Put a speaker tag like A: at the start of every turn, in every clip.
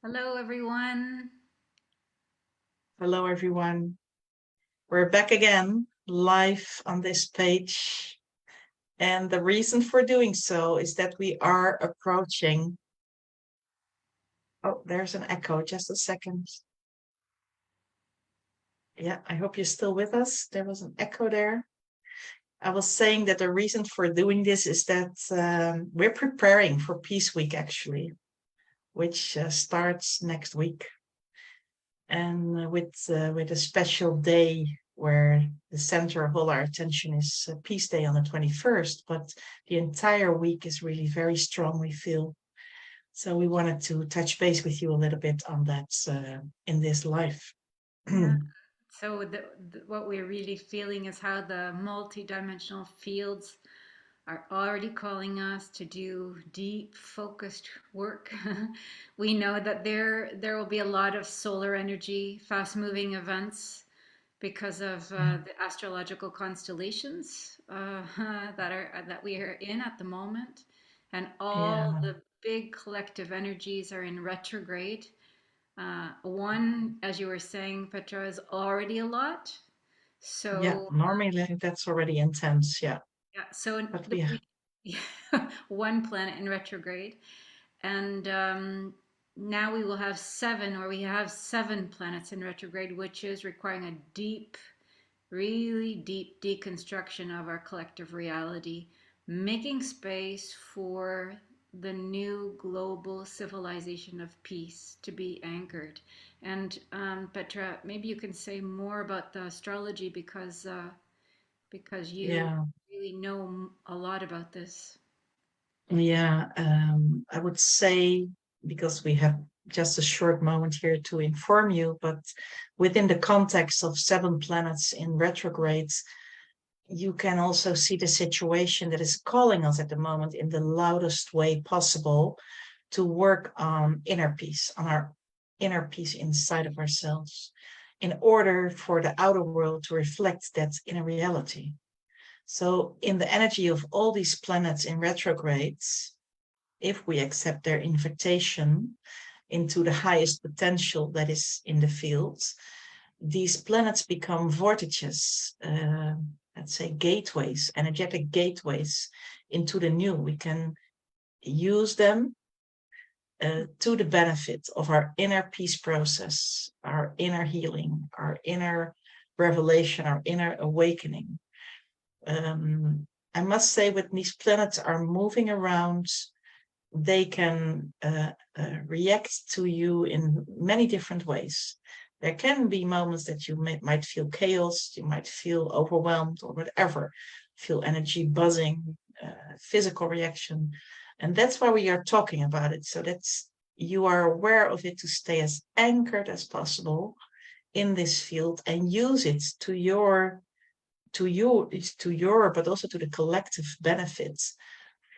A: Hello, everyone.
B: Hello, everyone. We're back again, live on this page. And the reason for doing so is that we are approaching. Oh, there's an echo. Just a second. Yeah, I hope you're still with us. There was an echo there. I was saying that the reason for doing this is that we're preparing for Peace Week, actually, which starts next week. And with a special day where the center of all our attention is Peace Day on the 21st, but the entire week is really very strong, we feel. So we wanted to touch base with you a little bit on that in this life.
A: Yeah. So what we're really feeling is how the multidimensional fields are already calling us to do deep, focused work. We know that there will be a lot of solar energy, fast-moving events because of the astrological constellations that we are in at the moment, and all
B: Yeah,
A: the big collective energies are in retrograde. One, as you were saying, Petra, is already a lot.
B: yeah.
A: So,
B: Normally that's already intense, yeah.
A: yeah, so
B: But
A: the one planet in retrograde, and now we will have seven, or we have seven planets in retrograde, which is requiring a deep, really deep deconstruction of our collective reality, making space for the new global civilization of peace to be anchored. And Petra, maybe you can say more about the astrology because you
B: yeah,
A: really know a lot about this.
B: yeah. I would say because we have just a short moment here to inform you, but within the context of seven planets in retrogrades, you can also see the situation that is calling us at the moment in the loudest way possible to work on inner peace, on our inner peace inside of ourselves, in order for the outer world to reflect that inner reality. So, in the energy of all these planets in retrogrades, if we accept their invitation into the highest potential that is in the field, these planets become vortices, let's say gateways, energetic gateways into the new. We can use them to the benefit of our inner peace process, our inner healing, our inner revelation, our inner awakening. I must say, when these planets are moving around, they can react to you in many different ways. There can be moments that you might feel chaos, you might feel overwhelmed or whatever, feel energy buzzing, physical reaction. And that's why we are talking about it, so that you are aware of it to stay as anchored as possible in this field and use it to your but also to the collective benefits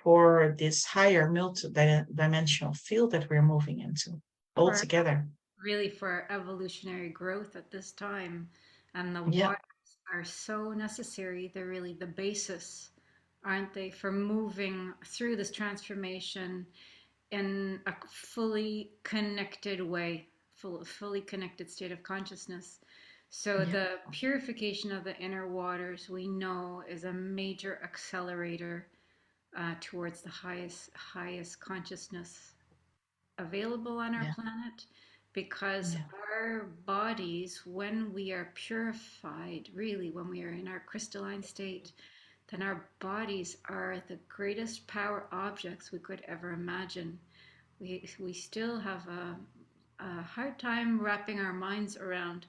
B: for this higher multi-dimensional field that we're moving into
A: For
B: altogether.
A: really for our evolutionary growth at this time, and the
B: Yeah,
A: waters are so necessary. They're really the basis, aren't they, for moving through this transformation in a fully connected way, fully connected state of consciousness. So
B: yeah,
A: the purification of the inner waters we know is a major accelerator towards the highest consciousness available on our
B: yeah,
A: planet, because
B: yeah,
A: our bodies, when we are purified, really when we are in our crystalline state, then our bodies are the greatest power objects we could ever imagine. We still have a hard time wrapping our minds around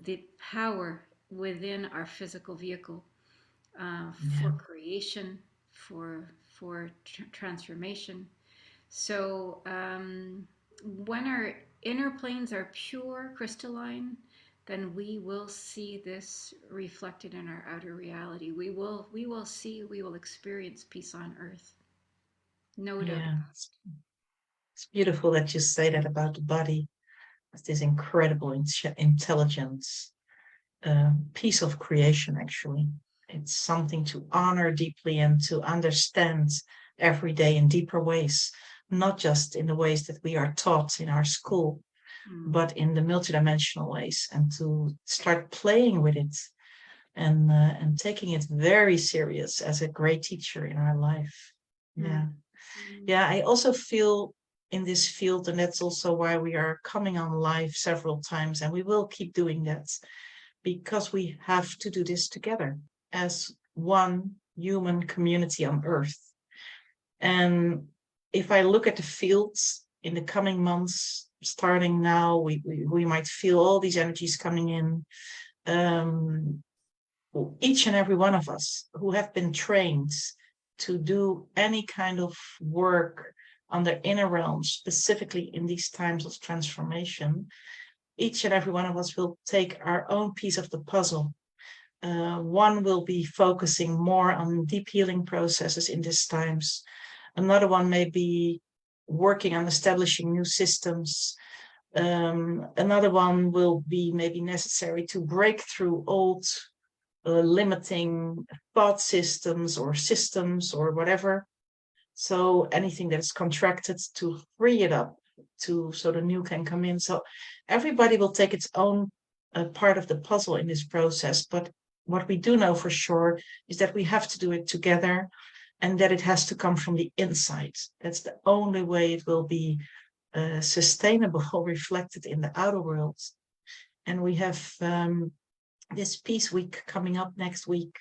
A: the power within our physical vehicle
B: yeah,
A: for creation, for transformation. So when our inner planes are pure crystalline, then we will see this reflected in our outer reality. We will experience peace on earth. No doubt.
B: yeah. It's beautiful that you say that about the body. It's this incredible intelligence, piece of creation, actually. It's something to honor deeply and to understand every day in deeper ways. not just in the ways that we are taught in our school, but in the multidimensional ways, and to start playing with it and taking it very serious as a great teacher in our life. Yeah. Yeah, I also feel in this field, and that's also why we are coming on live several times, and we will keep doing that because we have to do this together as one human community on Earth. And if I look at the fields in the coming months, starting now, we might feel all these energies coming in. Each and every one of us who have been trained to do any kind of work on their inner realm, specifically in these times of transformation, each and every one of us will take our own piece of the puzzle. One will be focusing more on deep healing processes in these times. Another one may be working on establishing new systems. Another one will be maybe necessary to break through old limiting thought systems or whatever. So anything that is contracted, to free it up so the new can come in. So everybody will take its own part of the puzzle in this process. But what we do know for sure is that we have to do it together, and that it has to come from the inside. That's the only way it will be sustainable, reflected in the outer world. And we have this Peace Week coming up next week,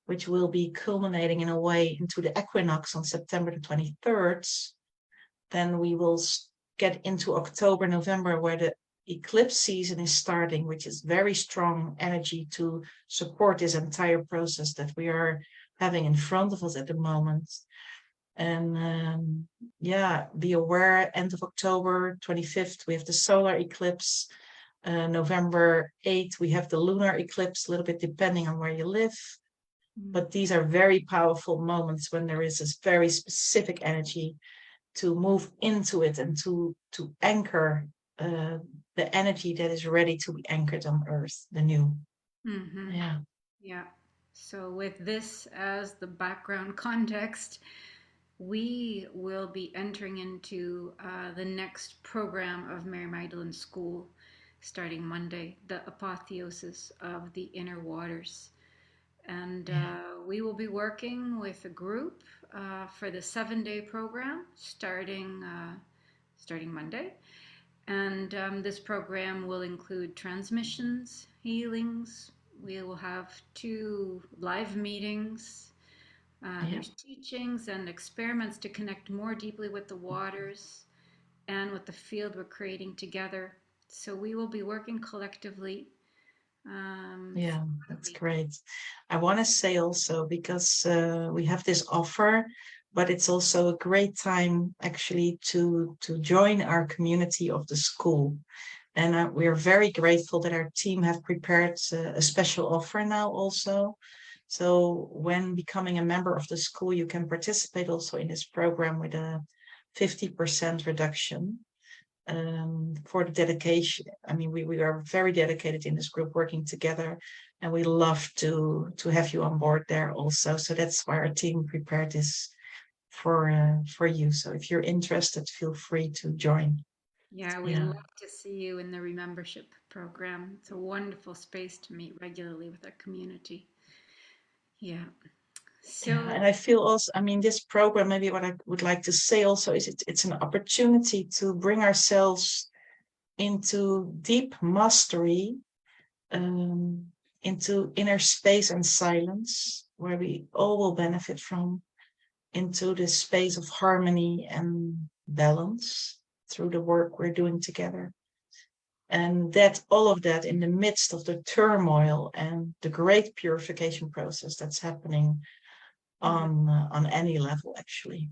B: which will be culminating in a way into the equinox on September the 23rd. Then we will get into October, November, where the eclipse season is starting, which is very strong energy to support this entire process that we are having in front of us at the moment. And yeah, be aware, end of October 25th, we have the solar eclipse. November 8th, we have the lunar eclipse, a little bit depending on where you live. But these are very powerful moments when there is this very specific energy to move into it and to anchor the energy that is ready to be anchored on Earth, the new. Yeah.
A: Yeah. So with this as the background context, we will be entering into the next program of Mary Magdalene School starting Monday, the Apotheosis of the Inner Waters. And we will be working with a group for the 7-day program starting Monday. And this program will include transmissions, healings. We will have 2 live meetings. There's teachings and experiments to connect more deeply with the waters and with the field we're creating together. So we will be working collectively.
B: Yeah, that's great. I want to say also, because we have this offer, but it's also a great time actually to join our community of the school. And we are very grateful that our team have prepared a special offer now also. So when becoming a member of the school, you can participate also in this program with a 50% reduction for the dedication. I mean, we are very dedicated in this group working together, and we love to have you on board there also. So that's why our team prepared this for you. So if you're interested, feel free to join.
A: Yeah, we
B: Yeah.
A: love to see you in the Remembership program. It's a wonderful space to meet regularly with our community. Yeah.
B: Yeah,
A: So,
B: and I feel also, I mean, this program, maybe what I would like to say also is it's an opportunity to bring ourselves into deep mastery, um, into inner space and silence, where we all will benefit from, into this space of harmony and balance through the work we're doing together. And that all of that in the midst of the turmoil and the great purification process that's happening on any level, actually.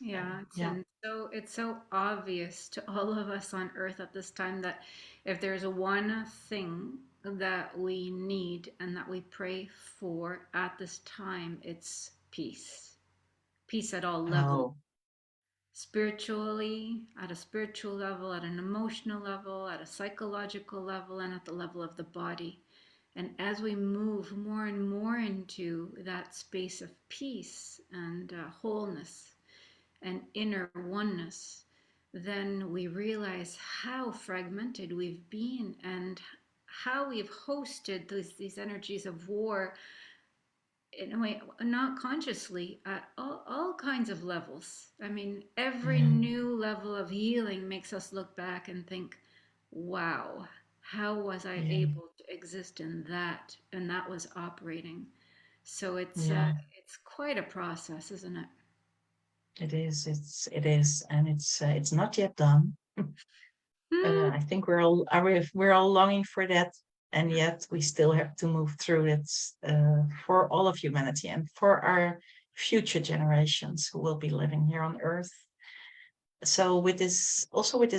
A: yeah, it's
B: Yeah.
A: and so it's so obvious to all of us on Earth at this time that if there's one thing that we need and that we pray for at this time, it's peace. Peace at all levels.
B: Oh,
A: Spiritually, at a spiritual level, at an emotional level, at a psychological level, and at the level of the body. And as we move more and more into that space of peace and wholeness, and inner oneness, then we realize how fragmented we've been and how we've hosted these energies of war in a way, not consciously, at all kinds of levels. I mean, every
B: Yeah,
A: new level of healing makes us look back and think, wow, how was I
B: yeah,
A: able to exist in that? And that was operating. So
B: yeah.
A: it's quite a process, isn't it?
B: It is. It is, and it's not yet done.
A: Hmm.
B: I think we're all longing for that, and yet we still have to move through it for all of humanity and for our future generations who will be living here on Earth. So with this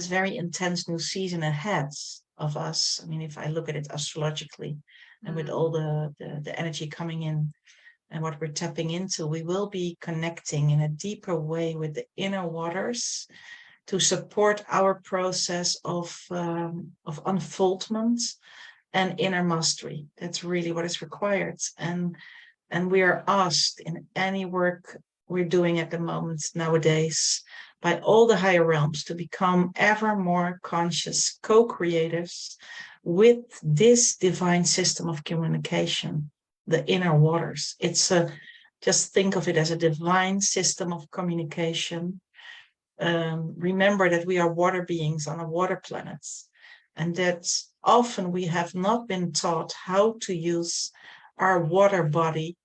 B: very intense new season ahead of us, I mean, if I look at it astrologically, and with
A: Mm,
B: all the energy coming in and what we're tapping into, we will be connecting in a deeper way with the inner waters to support our process of unfoldment and inner mastery. That's really what is required. And we are asked in any work we're doing at the moment nowadays by all the higher realms to become ever more conscious co-creators with this divine system of communication, the inner waters. It's a just think of it as a divine system of communication. Remember that we are water beings on a water planet, and that often we have not been taught how to use our water body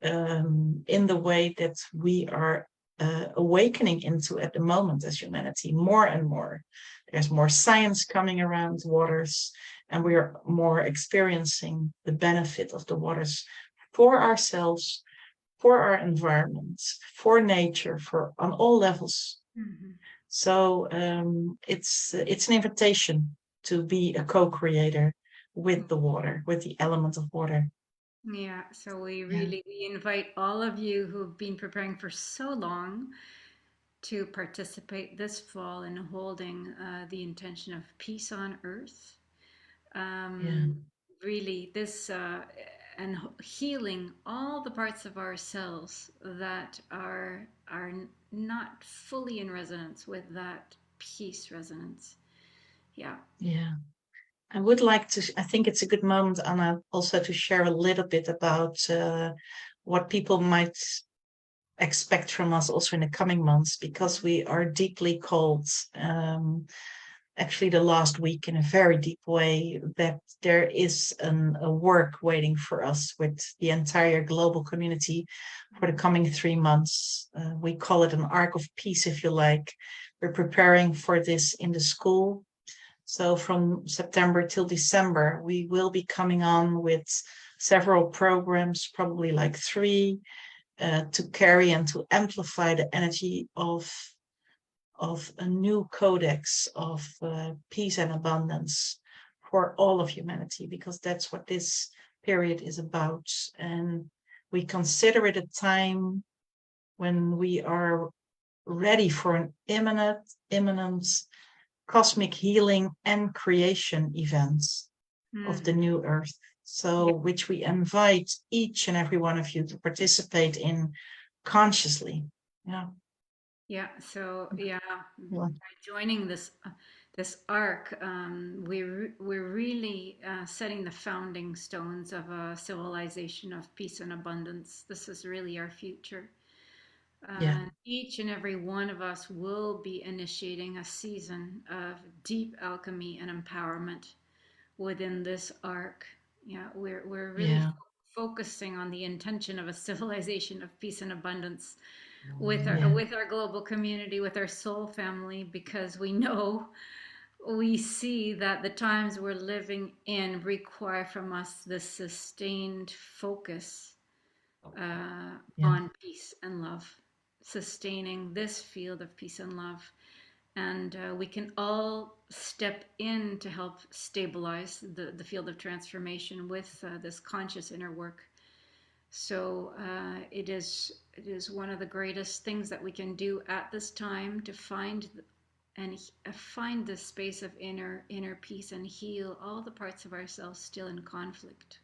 B: in the way that we are awakening into at the moment as humanity more and more. There's more science coming around waters, and we are more experiencing the benefit of the waters for ourselves, for our environment, for nature, for on all levels.
A: mhm.
B: So it's an invitation to be a co-creator with the water, with the element of water.
A: Yeah, so
B: Yeah,
A: we invite all of you who've been preparing for so long to participate this fall in holding the intention of peace on earth.
B: yeah,
A: Um, really, this and healing all the parts of ourselves that are not fully in resonance with that peace resonance. Yeah.
B: yeah. I would like to, I think it's a good moment, Anna, also to share a little bit about what people might expect from us also in the coming months, because we are deeply called, actually the last week in a very deep way, that there is a work waiting for us with the entire global community for the coming 3 months. We call it an arc of peace, if you like. We're preparing for this in the school. So from September till December, we will be coming on with several programs, probably like three, to carry and to amplify the energy of a new codex of peace and abundance for all of humanity, because that's what this period is about. And we consider it a time when we are ready for an imminent cosmic healing and creation events of the
A: Mhm.
B: new earth. So, which we invite each and every one of you to participate in consciously. Yeah.
A: Yeah, so yeah,
B: Yeah.
A: by joining this arc, we're really setting the founding stones of a civilization of peace and abundance. This is really our future.
B: Yeah.
A: Each and every one of us will be initiating a season of deep alchemy and empowerment within this arc. Yeah, we're really
B: Yeah.
A: focusing on the intention of a civilization of peace and abundance
B: Yeah.
A: with our global community, with our soul family, because we see that the times we're living in require from us this sustained focus
B: Yeah.
A: on peace and love, sustaining this field of peace and love. And we can all step in to help stabilize the field of transformation with this conscious inner work. So it is one of the greatest things that we can do at this time to find and find this space of inner peace and heal all the parts of ourselves still in conflict.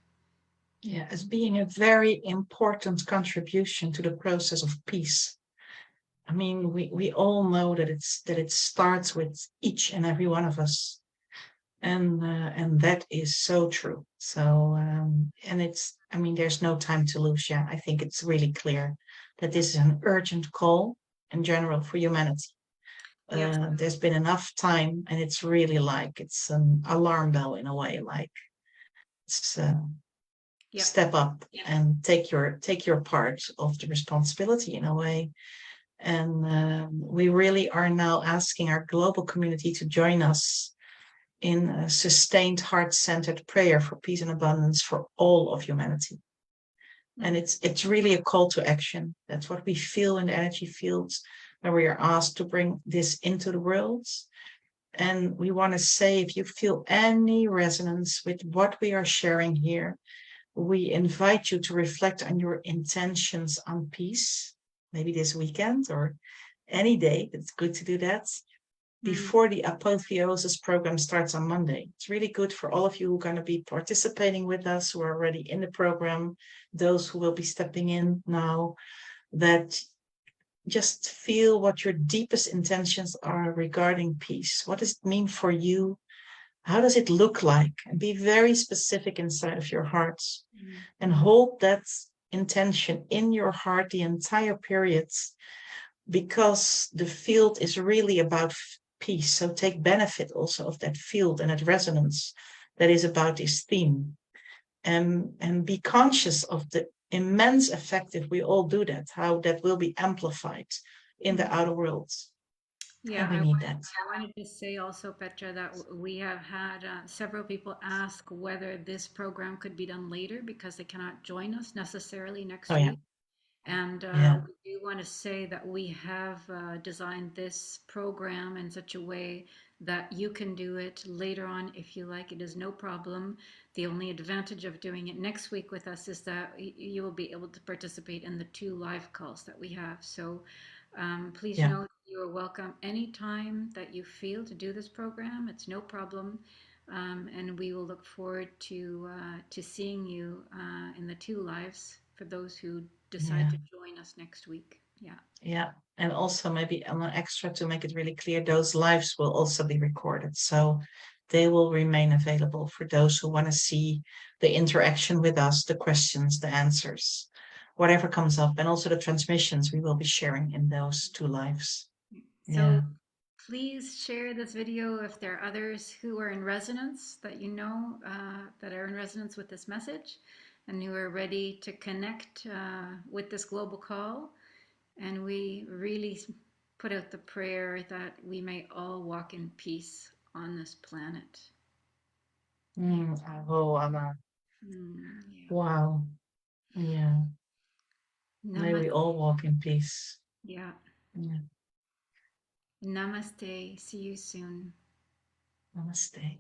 B: Yeah. As being a very important contribution to the process of peace. I mean, we all know that it starts with each and every one of us, and that is so true. So and it's, I mean, there's no time to lose. Yeah, I think it's really clear that this is an urgent call in general for humanity.
A: Yes.
B: There's been enough time, and it's really like it's an alarm bell in a way. Like it's
A: Yeah.
B: step up and take your part of the responsibility in a way. And we really are now asking our global community to join us in a sustained heart-centered prayer for peace and abundance for all of humanity. And it's really a call to action. That's what we feel in the energy fields when we are asked to bring this into the world. And we want to say, if you feel any resonance with what we are sharing here, we invite you to reflect on your intentions on peace, maybe this weekend or any day. It's good to do that before the Apotheosis program starts on Monday. It's really good for all of you who are going to be participating with us, who are already in the program, those who will be stepping in now, that just feel what your deepest intentions are regarding peace. What does it mean for you? How does it look like? And be very specific inside of your hearts and hold that intention in your heart the entire period, because the field is really about peace. So take benefit also of that field and that resonance that is about this theme, and be conscious of the immense effect if we all do that, how that will be amplified in the outer world.
A: Yeah,
B: And we need that.
A: I wanted to say also, Petra, that we have had several people ask whether this program could be done later because they cannot join us necessarily
B: Oh
A: next
B: yeah,
A: week. And
B: yeah,
A: we do want to say that we have designed this program in such a way that you can do it later on if you like. It is no problem. The only advantage of doing it next week with us is that you will be able to participate in the 2 live calls that we have. So please
B: yeah.
A: know you are welcome anytime that you feel to do this program. It's no problem. And we will look forward to seeing you in the 2 lives for those who decide
B: Yeah.
A: to join us next week. Yeah.
B: Yeah. And also maybe an extra to make it really clear, those lives will also be recorded. So they will remain available for those who want to see the interaction with us, the questions, the answers, whatever comes up, and also the transmissions we will be sharing in those 2 lives.
A: So
B: Yeah.
A: please share this video if there are others who are in resonance that you know that are in resonance with this message and who are ready to connect with this global call. And we really put out the prayer that we may all walk in peace on this planet.
B: Oh, Anna.
A: Yeah.
B: Wow. Yeah. May we
A: Namaste.
B: all walk in peace.
A: Yeah.
B: Yeah.
A: Namaste. See you soon.
B: Namaste.